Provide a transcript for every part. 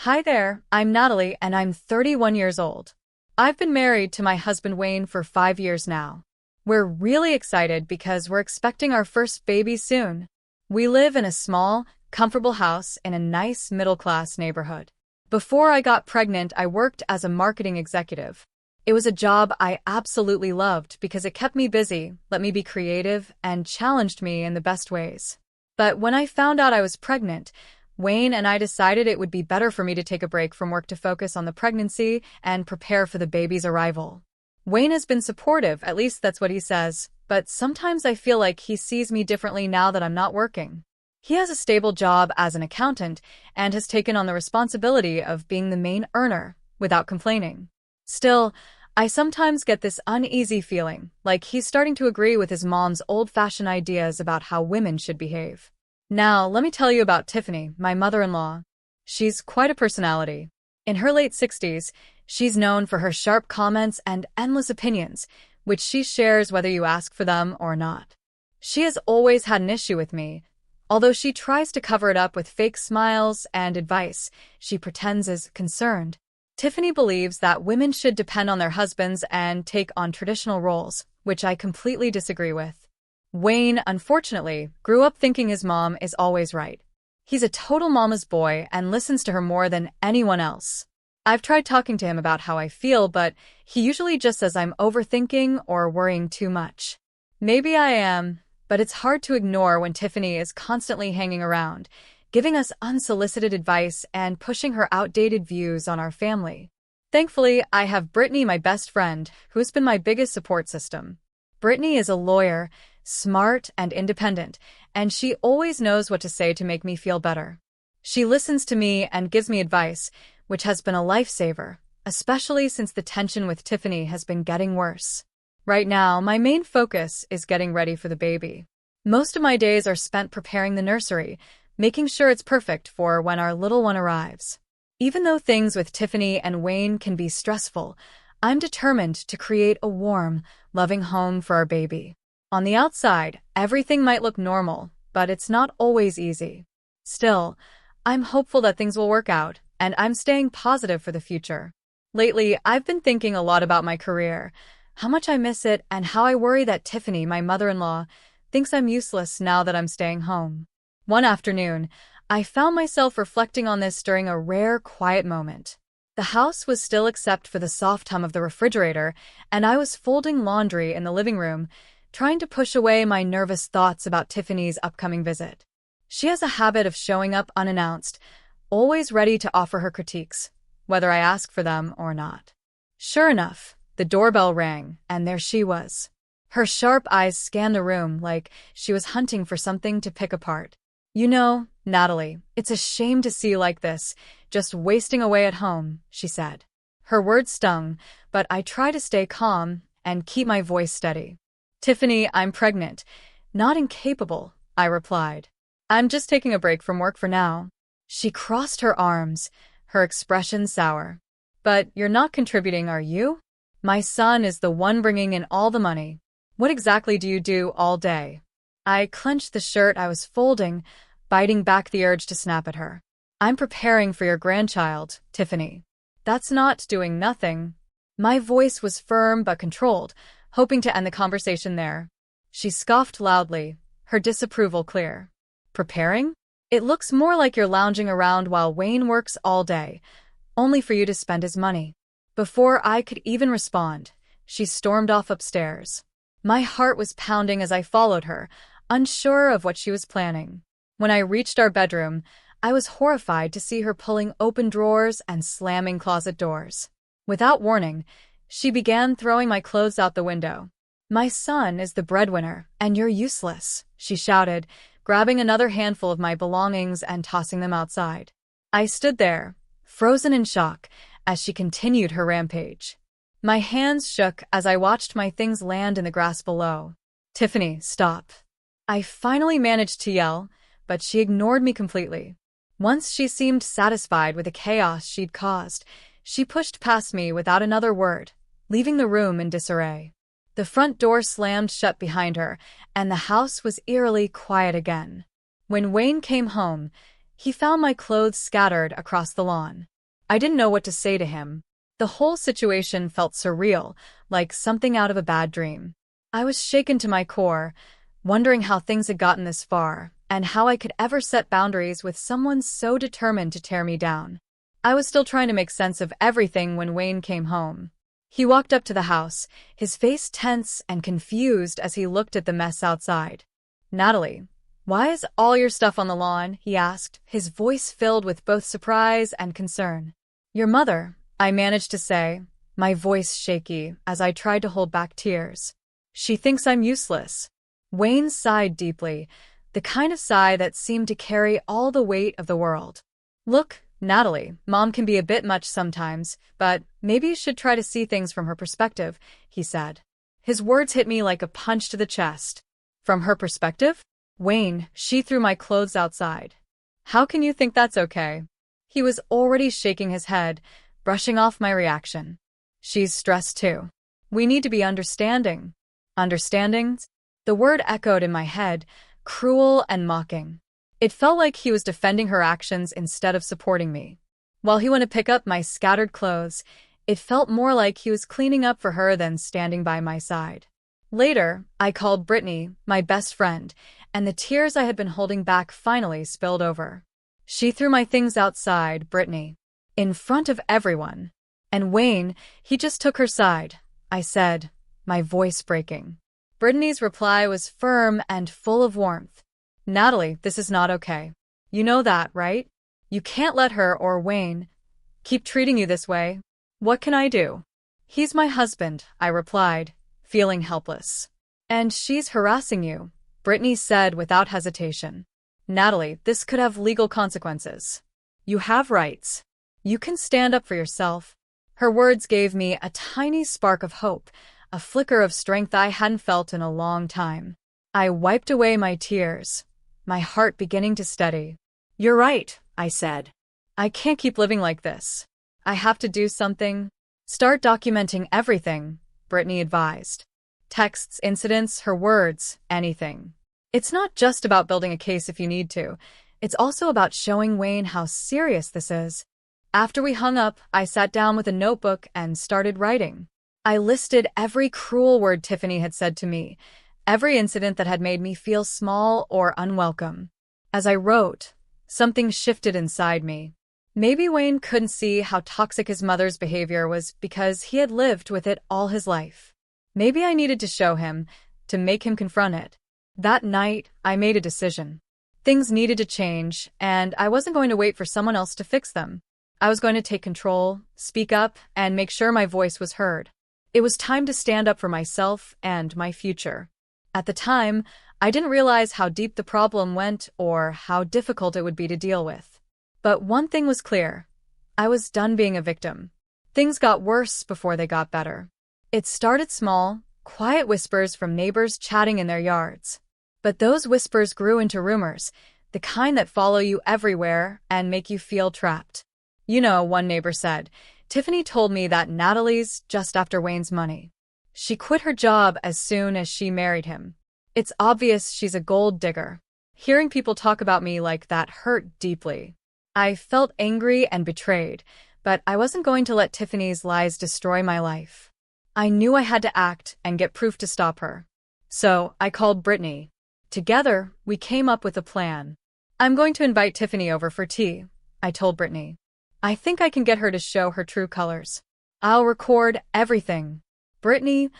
Hi there, I'm Natalie and I'm 31 years old. I've been married to my husband Wayne for 5 years now. We're really excited because we're expecting our first baby soon. We live in a small, comfortable house in a nice middle-class neighborhood. Before I got pregnant, I worked as a marketing executive. It was a job I absolutely loved because it kept me busy, let me be creative, and challenged me in the best ways. But when I found out I was pregnant, Wayne and I decided it would be better for me to take a break from work to focus on the pregnancy and prepare for the baby's arrival. Wayne has been supportive, at least that's what he says, but sometimes I feel like he sees me differently now that I'm not working. He has a stable job as an accountant and has taken on the responsibility of being the main earner without complaining. Still, I sometimes get this uneasy feeling, like he's starting to agree with his mom's old-fashioned ideas about how women should behave. Now, let me tell you about Tiffany, my mother-in-law. She's quite a personality. In her late 60s, she's known for her sharp comments and endless opinions, which she shares whether you ask for them or not. She has always had an issue with me. Although she tries to cover it up with fake smiles and advice, she pretends is concerned. Tiffany believes that women should depend on their husbands and take on traditional roles, which I completely disagree with. Wayne, unfortunately, grew up thinking his mom is always right. He's a total mama's boy and listens to her more than anyone else. I've tried talking to him about how I feel, but he usually just says I'm overthinking or worrying too much. Maybe I am, but it's hard to ignore when Tiffany is constantly hanging around, giving us unsolicited advice and pushing her outdated views on our family. Thankfully, I have Brittany, my best friend, who has been my biggest support system. Brittany is a lawyer, smart and independent, and she always knows what to say to make me feel better. She listens to me and gives me advice, which has been a lifesaver, especially since the tension with Tiffany has been getting worse. Right now, my main focus is getting ready for the baby. Most of my days are spent preparing the nursery, making sure it's perfect for when our little one arrives. Even though things with Tiffany and Wayne can be stressful, I'm determined to create a warm, loving home for our baby. On the outside, everything might look normal, but it's not always easy. Still, I'm hopeful that things will work out, and I'm staying positive for the future. Lately, I've been thinking a lot about my career, how much I miss it, and how I worry that Tiffany, my mother-in-law, thinks I'm useless now that I'm staying home. One afternoon, I found myself reflecting on this during a rare, quiet moment. The house was still except for the soft hum of the refrigerator, and I was folding laundry in the living room, trying to push away my nervous thoughts about Tiffany's upcoming visit. She has a habit of showing up unannounced, always ready to offer her critiques, whether I ask for them or not. Sure enough, the doorbell rang, and there she was. Her sharp eyes scanned the room like she was hunting for something to pick apart. "You know, Natalie, it's a shame to see you like this, just wasting away at home," she said. Her words stung, but I tried to stay calm and keep my voice steady. "Tiffany, I'm pregnant. Not incapable," I replied. "I'm just taking a break from work for now." She crossed her arms, her expression sour. "But you're not contributing, are you? My son is the one bringing in all the money. What exactly do you do all day?" I clenched the shirt I was folding, biting back the urge to snap at her. "I'm preparing for your grandchild, Tiffany. That's not doing nothing." My voice was firm but controlled, hoping to end the conversation there. She scoffed loudly, her disapproval clear. "Preparing? It looks more like you're lounging around while Wayne works all day, only for you to spend his money." Before I could even respond, she stormed off upstairs. My heart was pounding as I followed her, unsure of what she was planning. When I reached our bedroom, I was horrified to see her pulling open drawers and slamming closet doors. Without warning, she began throwing my clothes out the window. "My son is the breadwinner, and you're useless," she shouted, grabbing another handful of my belongings and tossing them outside. I stood there, frozen in shock, as she continued her rampage. My hands shook as I watched my things land in the grass below. "Tiffany, stop." I finally managed to yell, but she ignored me completely. Once she seemed satisfied with the chaos she'd caused, she pushed past me without another word, leaving the room in disarray. The front door slammed shut behind her, and the house was eerily quiet again. When Wayne came home, he found my clothes scattered across the lawn. I didn't know what to say to him. The whole situation felt surreal, like something out of a bad dream. I was shaken to my core, wondering how things had gotten this far, and how I could ever set boundaries with someone so determined to tear me down. I was still trying to make sense of everything when Wayne came home. He walked up to the house, his face tense and confused as he looked at the mess outside. "Natalie, why is all your stuff on the lawn?" he asked, his voice filled with both surprise and concern. "Your mother," I managed to say, my voice shaky as I tried to hold back tears. "She thinks I'm useless." Wayne sighed deeply, the kind of sigh that seemed to carry all the weight of the world. "Look, Natalie, Mom can be a bit much sometimes, but maybe you should try to see things from her perspective," he said. His words hit me like a punch to the chest. "From her perspective?" "Wayne, she threw my clothes outside." "How can you think that's okay?" He was already shaking his head, brushing off my reaction. "She's stressed too. We need to be understanding." Understanding? The word echoed in my head, cruel and mocking. It felt like he was defending her actions instead of supporting me. While he went to pick up my scattered clothes, it felt more like he was cleaning up for her than standing by my side. Later, I called Brittany, my best friend, and the tears I had been holding back finally spilled over. "She threw my things outside, Brittany. In front of everyone. And Wayne, he just took her side," I said, my voice breaking. Brittany's reply was firm and full of warmth. "Natalie, this is not okay. You know that, right? You can't let her or Wayne keep treating you this way." "What can I do?" "He's my husband," I replied, feeling helpless. "And she's harassing you," Brittany said without hesitation. "Natalie, this could have legal consequences. You have rights. You can stand up for yourself." Her words gave me a tiny spark of hope, a flicker of strength I hadn't felt in a long time. I wiped away my tears, my heart beginning to steady. "You're right," I said. "I can't keep living like this. I have to do something." "Start documenting everything," Brittany advised. "Texts, incidents, her words, anything. It's not just about building a case if you need to. It's also about showing Wayne how serious this is." After we hung up, I sat down with a notebook and started writing. I listed every cruel word Tiffany had said to me, every incident that had made me feel small or unwelcome. As I wrote, something shifted inside me. Maybe Wayne couldn't see how toxic his mother's behavior was because he had lived with it all his life. Maybe I needed to show him, to make him confront it. That night, I made a decision. Things needed to change, and I wasn't going to wait for someone else to fix them. I was going to take control, speak up, and make sure my voice was heard. It was time to stand up for myself and my future. At the time, I didn't realize how deep the problem went or how difficult it would be to deal with. But one thing was clear. I was done being a victim. Things got worse before they got better. It started small, quiet whispers from neighbors chatting in their yards. But those whispers grew into rumors, the kind that follow you everywhere and make you feel trapped. "You know," one neighbor said, "Tiffany told me that Natalie's just after Wayne's money. She quit her job as soon as she married him. It's obvious she's a gold digger." Hearing people talk about me like that hurt deeply. I felt angry and betrayed, but I wasn't going to let Tiffany's lies destroy my life. I knew I had to act and get proof to stop her. So I called Brittany. Together, we came up with a plan. "I'm going to invite Tiffany over for tea," I told Brittany. "I think I can get her to show her true colors. I'll record everything." Brittany,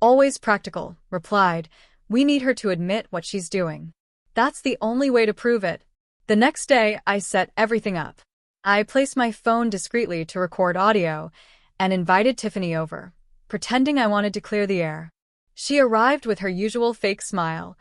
always practical, replied, "We need her to admit what she's doing. That's the only way to prove it." The next day, I set everything up. I placed my phone discreetly to record audio and invited Tiffany over, pretending I wanted to clear the air. She arrived with her usual fake smile,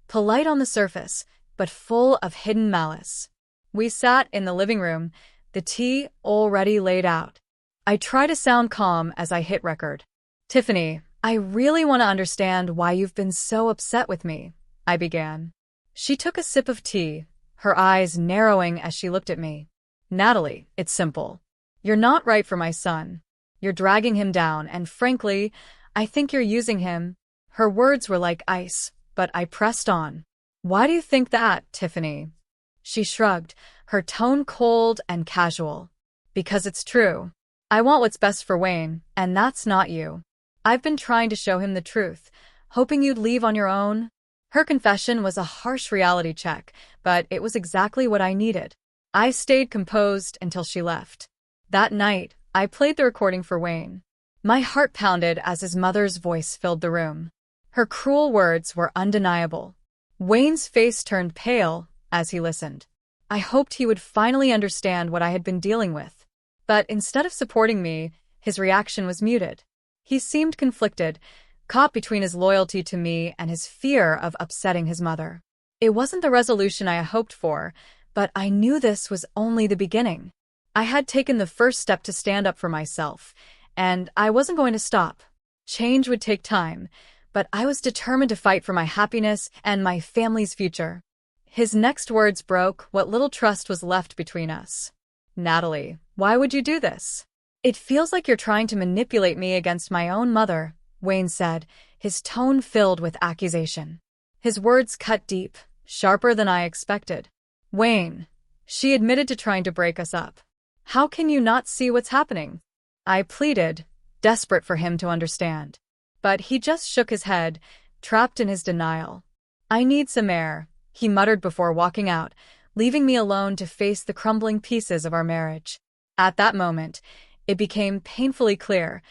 polite on the surface, but full of hidden malice. We sat in the living room, the tea already laid out. I tried to sound calm as I hit record. "Tiffany, I really want to understand why you've been so upset with me," I began. She took a sip of tea, her eyes narrowing as she looked at me. "Natalie, it's simple. You're not right for my son. You're dragging him down, and frankly, I think you're using him." Her words were like ice, but I pressed on. "Why do you think that, Tiffany?" She shrugged, her tone cold and casual. Because it's true. I want what's best for Wayne, and that's not you. I've been trying to show him the truth, hoping you'd leave on your own. Her confession was a harsh reality check, but it was exactly what I needed. I stayed composed until she left. That night, I played the recording for Wayne. My heart pounded as his mother's voice filled the room. Her cruel words were undeniable. Wayne's face turned pale as he listened. I hoped he would finally understand what I had been dealing with. But instead of supporting me, his reaction was muted. He seemed conflicted, caught between his loyalty to me and his fear of upsetting his mother. It wasn't the resolution I hoped for, but I knew this was only the beginning. I had taken the first step to stand up for myself, and I wasn't going to stop. Change would take time, but I was determined to fight for my happiness and my family's future. His next words broke what little trust was left between us. Natalie, why would you do this? It feels like you're trying to manipulate me against my own mother, Wayne said, his tone filled with accusation. His words cut deep, sharper than I expected. Wayne, she admitted to trying to break us up. How can you not see what's happening? I pleaded, desperate for him to understand. But he just shook his head, trapped in his denial. I need some air, he muttered before walking out, leaving me alone to face the crumbling pieces of our marriage. At that moment, it became painfully clear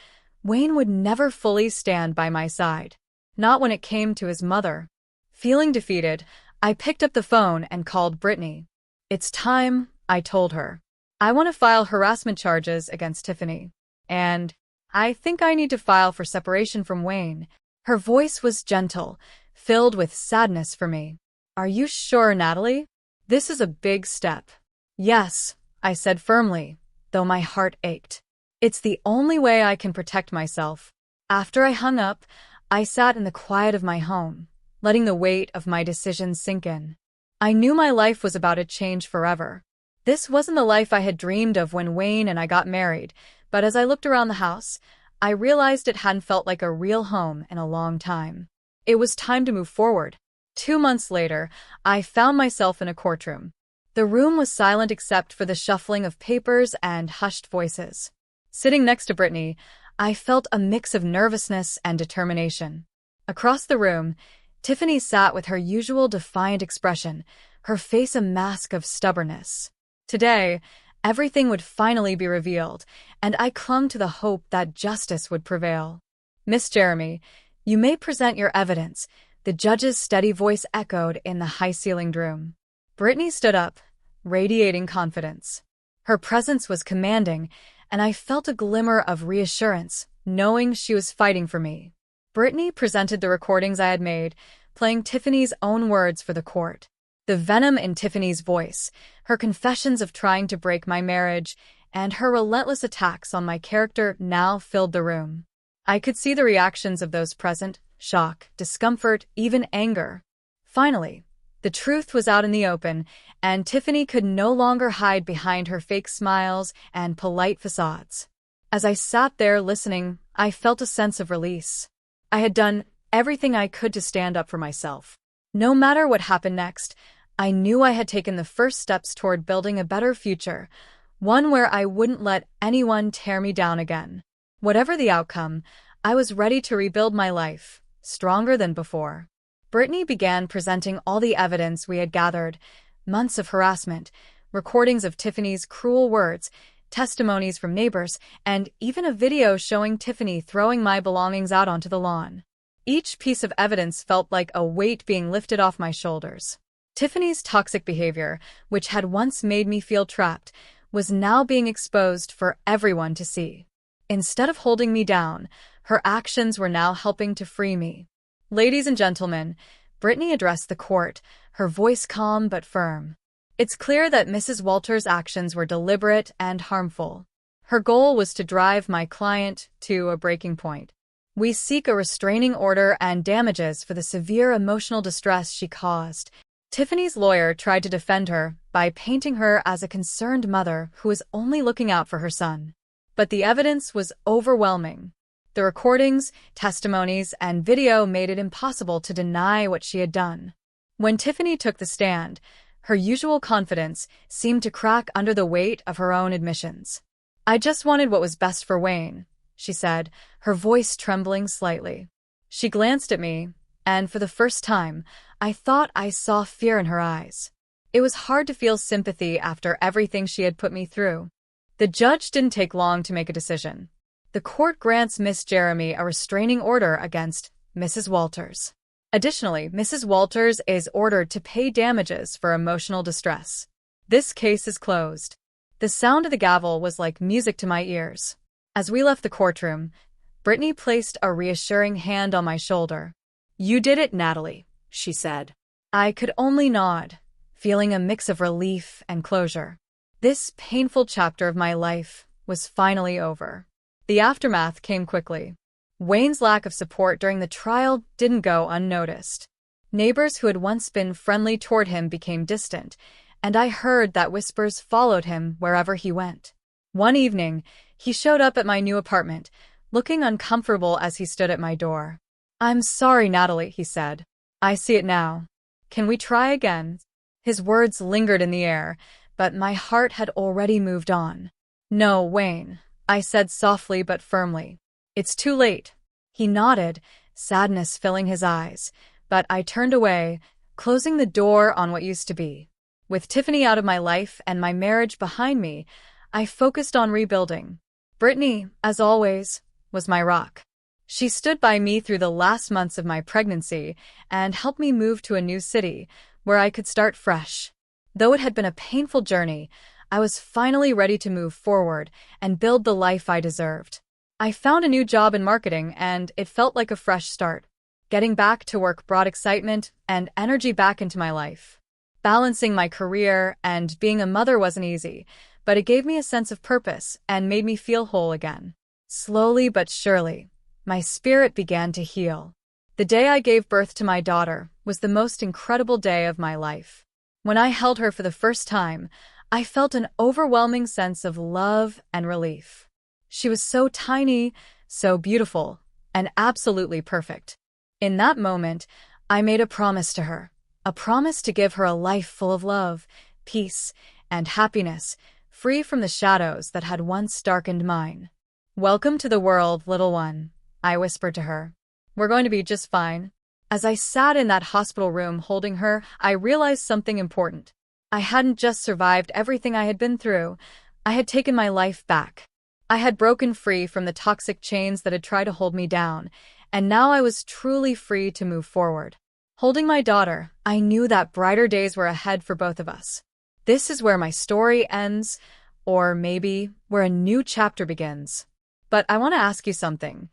Wayne would never fully stand by my side. Not when it came to his mother. Feeling defeated, I picked up the phone and called Brittany. It's time, I told her. I want to file harassment charges against Tiffany. And I think I need to file for separation from Wayne. Her voice was gentle, filled with sadness for me. Are you sure, Natalie? This is a big step. Yes, I said firmly, though my heart ached. It's the only way I can protect myself. After I hung up, I sat in the quiet of my home, letting the weight of my decision sink in. I knew my life was about to change forever. This wasn't the life I had dreamed of when Wayne and I got married, but as I looked around the house, I realized it hadn't felt like a real home in a long time. It was time to move forward. 2 months later, I found myself in a courtroom. The room was silent except for the shuffling of papers and hushed voices. Sitting next to Brittany, I felt a mix of nervousness and determination. Across the room, Tiffany sat with her usual defiant expression, her face a mask of stubbornness. Today, everything would finally be revealed, and I clung to the hope that justice would prevail. Miss Jeremy, you may present your evidence, the judge's steady voice echoed in the high-ceilinged room. Brittany stood up, radiating confidence. Her presence was commanding, and I felt a glimmer of reassurance, knowing she was fighting for me. Brittany presented the recordings I had made, playing Tiffany's own words for the court. The venom in Tiffany's voice, her confessions of trying to break my marriage, and her relentless attacks on my character now filled the room. I could see the reactions of those present: shock, discomfort, even anger. Finally, the truth was out in the open, and Tiffany could no longer hide behind her fake smiles and polite facades. As I sat there listening, I felt a sense of release. I had done everything I could to stand up for myself. No matter what happened next, I knew I had taken the first steps toward building a better future, one where I wouldn't let anyone tear me down again. Whatever the outcome, I was ready to rebuild my life, stronger than before. Brittany began presenting all the evidence we had gathered: months of harassment, recordings of Tiffany's cruel words, testimonies from neighbors, and even a video showing Tiffany throwing my belongings out onto the lawn. Each piece of evidence felt like a weight being lifted off my shoulders. Tiffany's toxic behavior, which had once made me feel trapped, was now being exposed for everyone to see. Instead of holding me down, her actions were now helping to free me. Ladies and gentlemen, Brittany addressed the court, her voice calm but firm. It's clear that Mrs. Walters' actions were deliberate and harmful. Her goal was to drive my client to a breaking point. We seek a restraining order and damages for the severe emotional distress she caused. Tiffany's lawyer tried to defend her by painting her as a concerned mother who was only looking out for her son. But the evidence was overwhelming. The recordings, testimonies, and video made it impossible to deny what she had done. When Tiffany took the stand, her usual confidence seemed to crack under the weight of her own admissions. I just wanted what was best for Wayne, she said, her voice trembling slightly. She glanced at me, and for the first time, I thought I saw fear in her eyes. It was hard to feel sympathy after everything she had put me through. The judge didn't take long to make a decision. The court grants Miss Jeremy a restraining order against Mrs. Walters. Additionally, Mrs. Walters is ordered to pay damages for emotional distress. This case is closed. The sound of the gavel was like music to my ears. As we left the courtroom, Brittany placed a reassuring hand on my shoulder. "You did it, Natalie," she said. I could only nod, feeling a mix of relief and closure. This painful chapter of my life was finally over. The aftermath came quickly. Wayne's lack of support during the trial didn't go unnoticed. Neighbors who had once been friendly toward him became distant, and I heard that whispers followed him wherever he went. One evening, he showed up at my new apartment, looking uncomfortable as he stood at my door. "I'm sorry, Natalie," he said. "I see it now. Can we try again?" His words lingered in the air, but my heart had already moved on. "No, Wayne," I said softly but firmly. "It's too late." He nodded, sadness filling his eyes, but I turned away, closing the door on what used to be. With Tiffany out of my life and my marriage behind me, I focused on rebuilding. Brittany, as always, was my rock. She stood by me through the last months of my pregnancy and helped me move to a new city where I could start fresh. Though it had been a painful journey, I was finally ready to move forward and build the life I deserved. I found a new job in marketing, and it felt like a fresh start. Getting back to work brought excitement and energy back into my life. Balancing my career and being a mother wasn't easy, but it gave me a sense of purpose and made me feel whole again. Slowly but surely, my spirit began to heal. The day I gave birth to my daughter was the most incredible day of my life. When I held her for the first time, I felt an overwhelming sense of love and relief. She was so tiny, so beautiful, and absolutely perfect. In that moment, I made a promise to her, a promise to give her a life full of love, peace, and happiness, free from the shadows that had once darkened mine. "Welcome to the world, little one," I whispered to her. "We're going to be just fine." As I sat in that hospital room holding her, I realized something important. I hadn't just survived everything I had been through, I had taken my life back. I had broken free from the toxic chains that had tried to hold me down, and now I was truly free to move forward. Holding my daughter, I knew that brighter days were ahead for both of us. This is where my story ends, or maybe where a new chapter begins. But I want to ask you something.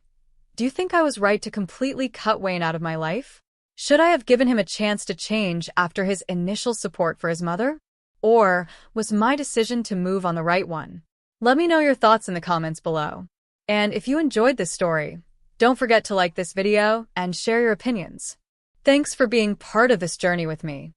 Do you think I was right to completely cut Wayne out of my life? Should I have given him a chance to change after his initial support for his mother? Or was my decision to move on the right one? Let me know your thoughts in the comments below. And if you enjoyed this story, don't forget to like this video and share your opinions. Thanks for being part of this journey with me.